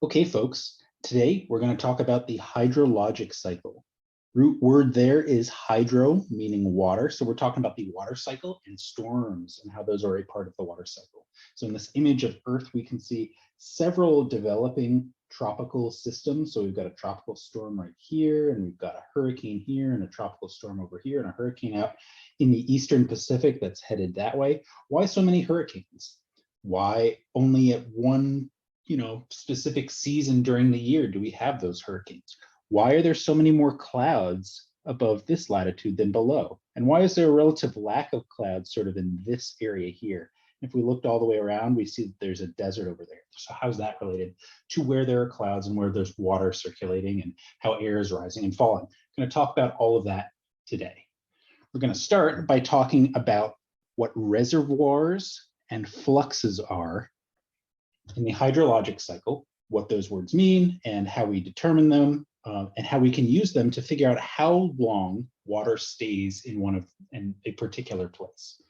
Okay, folks, today we're going to talk about the hydrologic cycle. Root word there is hydro, meaning water. So we're talking about the water cycle and storms and how those are a part of the water cycle. So in this image of Earth, we can see several developing tropical systems. So we've got a tropical storm right here, and we've got a hurricane here, and a tropical storm over here, and a hurricane out in the Eastern Pacific that's headed that way. Why so many hurricanes? Why only at one specific season during the year do we have those hurricanes? Why are there so many more clouds above this latitude than below? And why is there a relative lack of clouds sort of in this area here? If we looked all the way around, we see that there's a desert over there. So how's that related to where there are clouds and where there's water circulating and how air is rising and falling? I'm going to talk about all of that today. We're going to start by talking about what reservoirs and fluxes are in the hydrologic cycle, what those words mean and how we determine them, and how we can use them to figure out how long water stays in a particular place.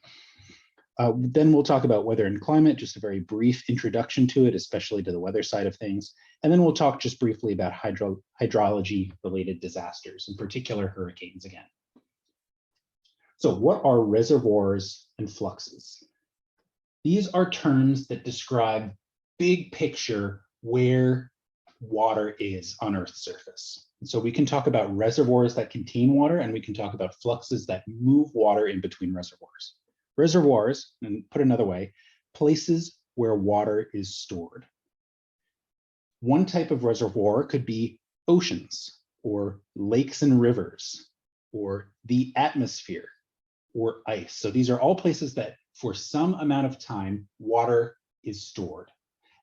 Then we'll talk about weather and climate, just a very brief introduction to it, especially to the weather side of things. And then we'll talk just briefly about hydrology-related disasters, in particular hurricanes again. So what are reservoirs and fluxes? These are terms that describe big picture where water is on Earth's surface. And so we can talk about reservoirs that contain water, and we can talk about fluxes that move water in between reservoirs. Reservoirs, and put another way, places where water is stored. One type of reservoir could be oceans, or lakes and rivers, or the atmosphere, or ice. So these are all places that for some amount of time, water is stored.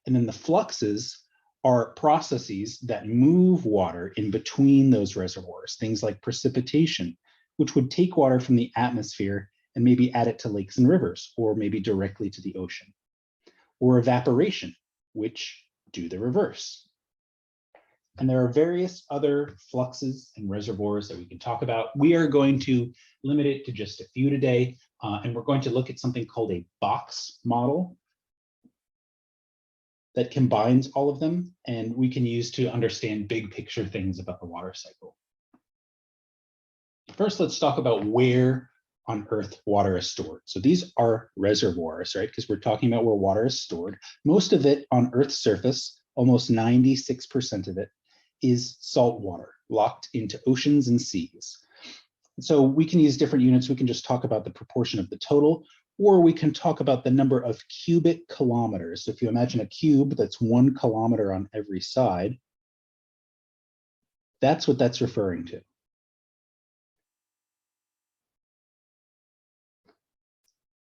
And then the fluxes are processes that move water in between those reservoirs, things like precipitation, which would take water from the atmosphere and maybe add it to lakes and rivers, or maybe directly to the ocean, or evaporation, which do the reverse. And there are various other fluxes and reservoirs that we can talk about. We are going to limit it to just a few today, and we're going to look at something called a box model that combines all of them, and we can use to understand big picture things about the water cycle. First, let's talk about where on Earth water is stored. So these are reservoirs, right? Because we're talking about where water is stored. Most of it on Earth's surface, almost 96% of it, is salt water locked into oceans and seas. So we can use different units. We can just talk about the proportion of the total, or we can talk about the number of cubic kilometers. So if you imagine a cube that's 1 kilometer on every side, that's what that's referring to.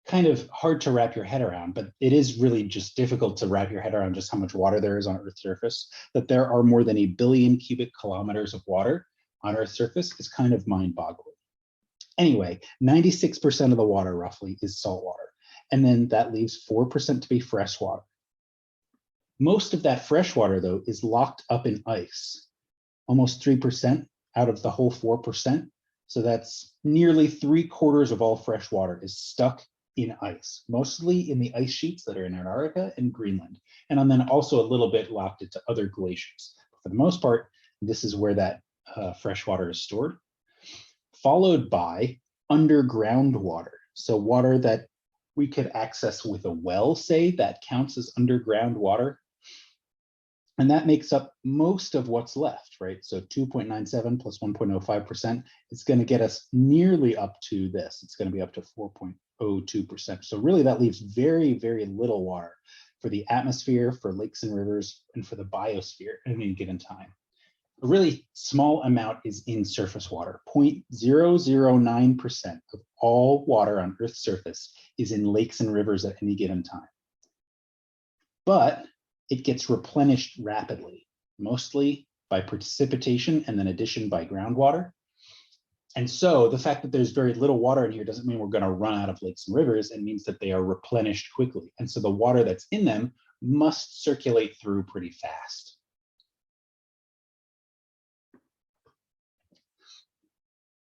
Kind of hard to wrap your head around, but it is really just difficult to wrap your head around just how much water there is on Earth's surface. That there are more than 1 billion cubic kilometers of water on Earth's surface is kind of mind-boggling. Anyway, 96% of the water roughly is salt water, and then that leaves 4% to be fresh water. Most of that fresh water, though, is locked up in ice, almost 3% out of the whole 4%. So that's nearly 3/4 of all fresh water is stuck in ice, mostly in the ice sheets that are in Antarctica and Greenland, and then also a little bit locked into other glaciers. For the most part, this is where that fresh water is stored, followed by underground water. So water that we could access with a well, say, that counts as underground water. And that makes up most of what's left, right? So 2.97 plus 1.05% is going to get us nearly up to this. It's going to be up to 4.02%. So really that leaves very, very little water for the atmosphere, for lakes and rivers, and for the biosphere at any given time. A really small amount is in surface water. 0.009% of all water on Earth's surface is in lakes and rivers at any given time. But it gets replenished rapidly, mostly by precipitation and then addition by groundwater. And so the fact that there's very little water in here doesn't mean we're going to run out of lakes and rivers. It means that they are replenished quickly. And so the water that's in them must circulate through pretty fast.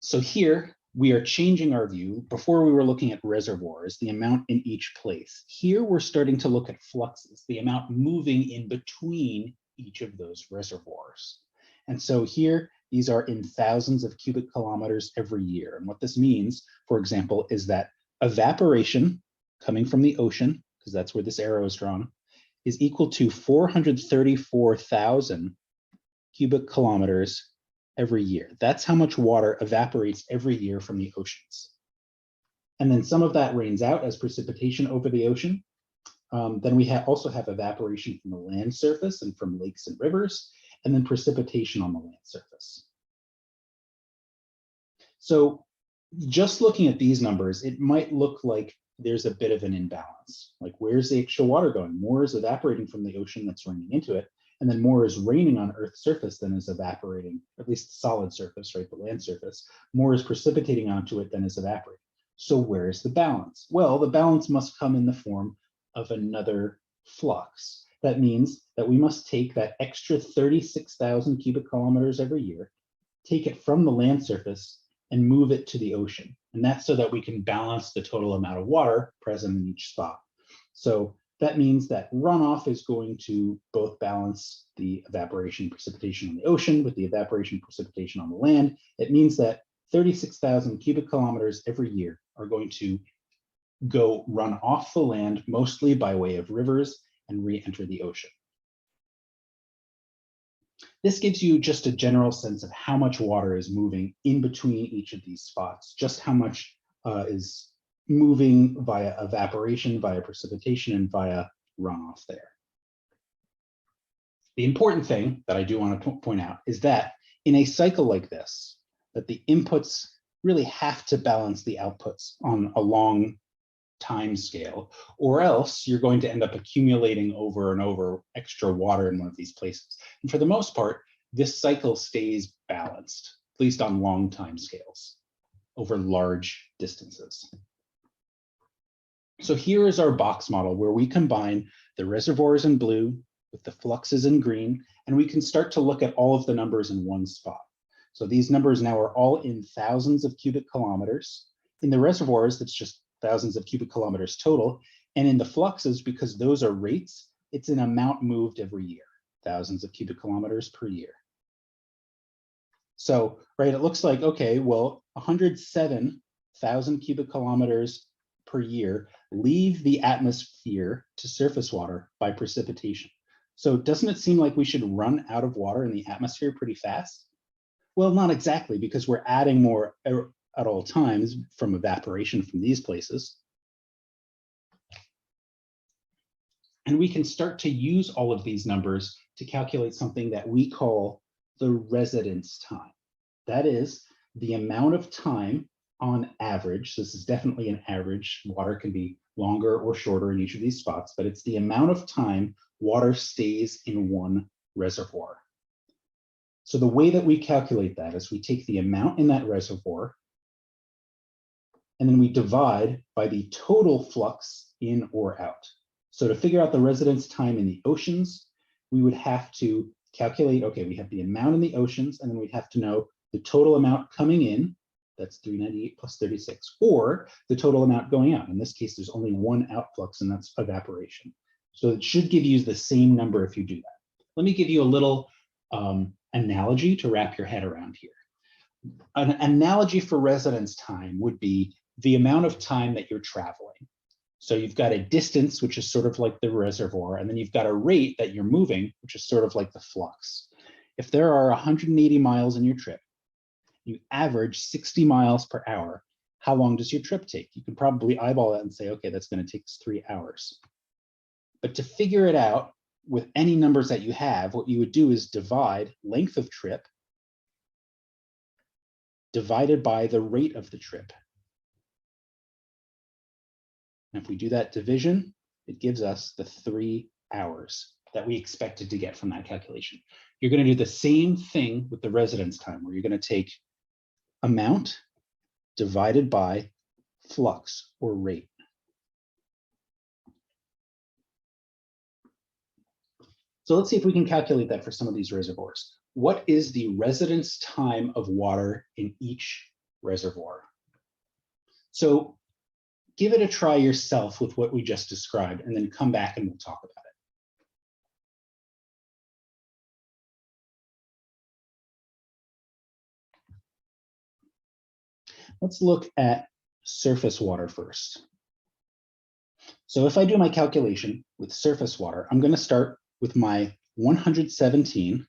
So here we are changing our view. Before we were looking at reservoirs, the amount in each place. Here we're starting to look at fluxes, the amount moving in between each of those reservoirs. And so here, these are in thousands of cubic kilometers every year. And what this means, for example, is that evaporation coming from the ocean, because that's where this arrow is drawn, is equal to 434,000 cubic kilometers every year. That's how much water evaporates every year from the oceans. And then some of that rains out as precipitation over the ocean. Then we also have evaporation from the land surface and from lakes and rivers, and then precipitation on the land surface. So just looking at these numbers, it might look like there's a bit of an imbalance. Like, where's the extra water going? More is evaporating from the ocean that's raining into it, and then more is raining on Earth's surface than is evaporating, at least the solid surface, right, the land surface. More is precipitating onto it than is evaporating. So where is the balance? Well, the balance must come in the form of another flux. That means that we must take that extra 36,000 cubic kilometers every year, take it from the land surface and move it to the ocean. And that's so that we can balance the total amount of water present in each spot. So that means that runoff is going to both balance the evaporation and precipitation on the ocean with the evaporation and precipitation on the land. It means that 36,000 cubic kilometers every year are going to go run off the land, mostly by way of rivers, and re-enter the ocean. This gives you just a general sense of how much water is moving in between each of these spots, just how much is moving via evaporation, via precipitation, and via runoff there. The important thing that I do want to point out is that in a cycle like this, that the inputs really have to balance the outputs on a long time scale, or else you're going to end up accumulating over and over extra water in one of these places. And for the most part, this cycle stays balanced, at least on long time scales, over large distances. So here is our box model where we combine the reservoirs in blue with the fluxes in green, and we can start to look at all of the numbers in one spot. So these numbers now are all in thousands of cubic kilometers. In the reservoirs, that's just thousands of cubic kilometers total. And in the fluxes, because those are rates, it's an amount moved every year, thousands of cubic kilometers per year. So, right, it looks like, okay, well, 107,000 cubic kilometers per year leave the atmosphere to surface water by precipitation. So doesn't it seem like we should run out of water in the atmosphere pretty fast? Well, not exactly, because we're adding more at all times from evaporation from these places. And we can start to use all of these numbers to calculate something that we call the residence time. That is the amount of time on average. This is definitely an average. Water can be longer or shorter in each of these spots, but it's the amount of time water stays in one reservoir. So the way that we calculate that is we take the amount in that reservoir, and then we divide by the total flux in or out. So to figure out the residence time in the oceans, we would have to calculate, okay, we have the amount in the oceans, and then we'd have to know the total amount coming in, that's 398 plus 36, or the total amount going out. In this case, there's only one outflux, and that's evaporation. So it should give you the same number if you do that. Let me give you a little analogy to wrap your head around here. An analogy for residence time would be the amount of time that you're traveling. So you've got a distance, which is sort of like the reservoir, and then you've got a rate that you're moving, which is sort of like the flux. If there are 180 miles in your trip, you average 60 miles per hour, how long does your trip take? You can probably eyeball that and say, okay, that's going to take us 3 hours. But to figure it out with any numbers that you have, what you would do is divide length of trip divided by the rate of the trip. And if we do that division, it gives us the 3 hours that we expected to get from that calculation. You're going to do the same thing with the residence time, where you're going to take amount divided by flux or rate. So let's see if we can calculate that for some of these reservoirs. What is the residence time of water in each reservoir? So give it a try yourself with what we just described, and then come back and we'll talk about it. Let's look at surface water first. So if I do my calculation with surface water, I'm going to start with my 117.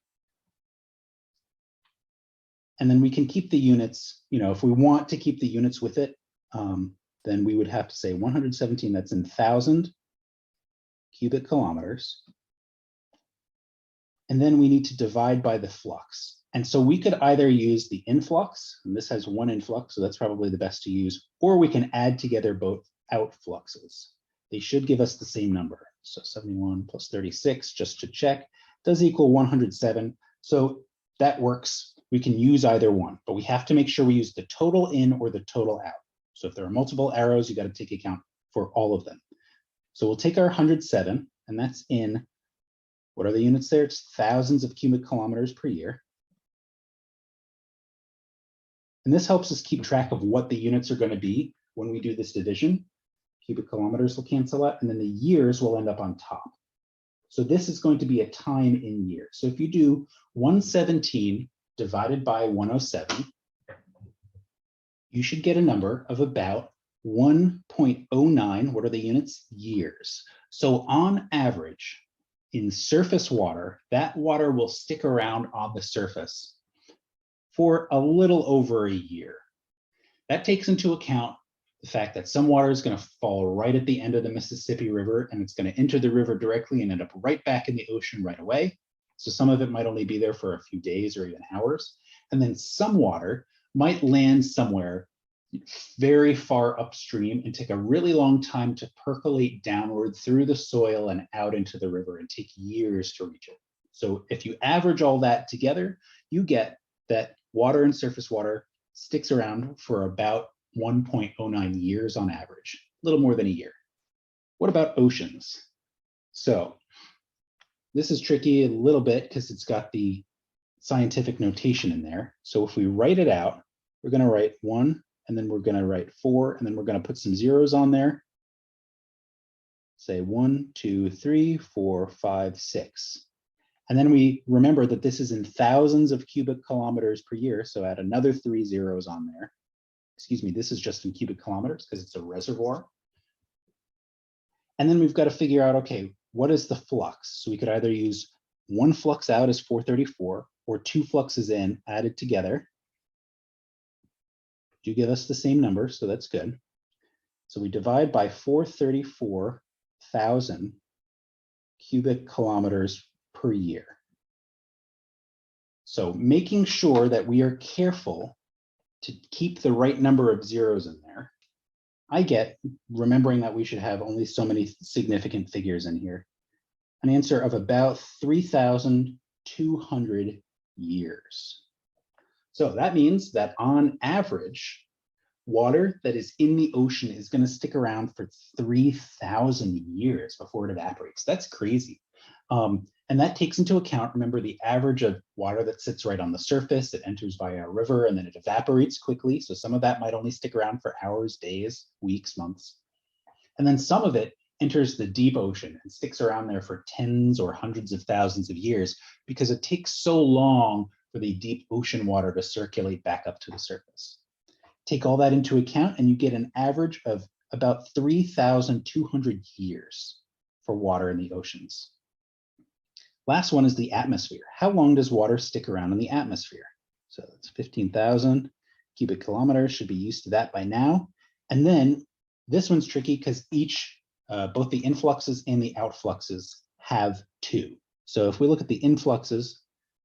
And then we can keep the units, if we want to keep the units with it, then we would have to say 117, that's in 1,000 cubic kilometers. And then we need to divide by the flux. And so we could either use the influx, and this has one influx, so that's probably the best to use, or we can add together both outfluxes. They should give us the same number. So 71 plus 36, just to check, does equal 107. So that works. We can use either one, but we have to make sure we use the total in or the total out. So if there are multiple arrows, you got to take account for all of them. So we'll take our 107, and that's in, what are the units there? It's thousands of cubic kilometers per year. And this helps us keep track of what the units are going to be when we do this division. Cubic kilometers will cancel out, and then the years will end up on top. So this is going to be a time in years. So if you do 117 divided by 107, you should get a number of about 1.09. What are the units? Years. So on average, in surface water, that water will stick around on the surface for a little over a year. That takes into account the fact that some water is going to fall right at the end of the Mississippi River, and it's going to enter the river directly and end up right back in the ocean right away. So some of it might only be there for a few days or even hours. And then some water might land somewhere very far upstream and take a really long time to percolate downward through the soil and out into the river and take years to reach it. So if you average all that together, you get that water and surface water sticks around for about 1.09 years on average, a little more than a year. What about oceans? So this is tricky a little bit because it's got the scientific notation in there. So if we write it out, we're going to write 1, and then we're going to write 4, and then we're going to put some zeros on there. Say 1, 2, 3, 4, 5, 6. And then we remember that this is in thousands of cubic kilometers per year, so add another 3 zeros on there. Excuse me, this is just in cubic kilometers because it's a reservoir. And then we've got to figure out, okay, what is the flux? So we could either use one flux out as 434 or 2 fluxes in added together. Do give us the same number, so that's good. So we divide by 434,000 cubic kilometers per year. So making sure that we are careful to keep the right number of zeros in there, I get, remembering that we should have only so many significant figures in here, an answer of about 3,200 years. So that means that on average, water that is in the ocean is going to stick around for 3,000 years before it evaporates. That's crazy. And that takes into account, remember, the average of water that sits right on the surface, it enters via a river, and then it evaporates quickly. So some of that might only stick around for hours, days, weeks, months. And then some of it enters the deep ocean and sticks around there for tens or hundreds of thousands of years because it takes so long for the deep ocean water to circulate back up to the surface. Take all that into account and you get an average of about 3,200 years for water in the oceans. Last one is the atmosphere. How long does water stick around in the atmosphere? So it's 15,000 cubic kilometers, should be used to that by now. And then this one's tricky because both the influxes and the outfluxes have 2. So if we look at the influxes,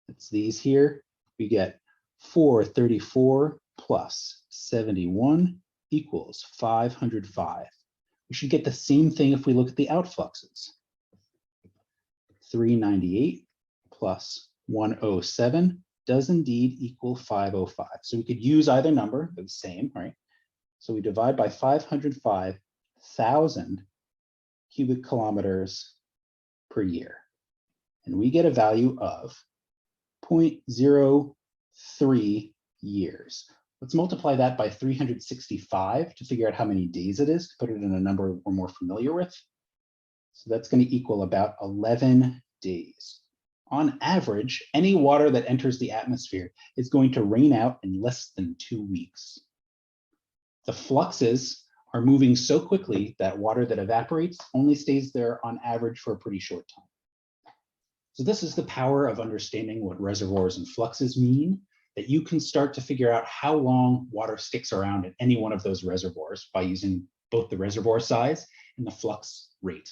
it's these here, we get 434 plus 71 equals 505. We should get the same thing if we look at the outfluxes. 398 plus 107 does indeed equal 505. So we could use either number, they're the same, right? So we divide by 505,000 cubic kilometers per year. And we get a value of 0.03 years. Let's multiply that by 365 to figure out how many days it is, to put it in a number we're more familiar with. So that's going to equal about 11 days. On average, any water that enters the atmosphere is going to rain out in less than 2 weeks. The fluxes are moving so quickly that water that evaporates only stays there on average for a pretty short time. So this is the power of understanding what reservoirs and fluxes mean, that you can start to figure out how long water sticks around in any one of those reservoirs by using both the reservoir size and the flux rate.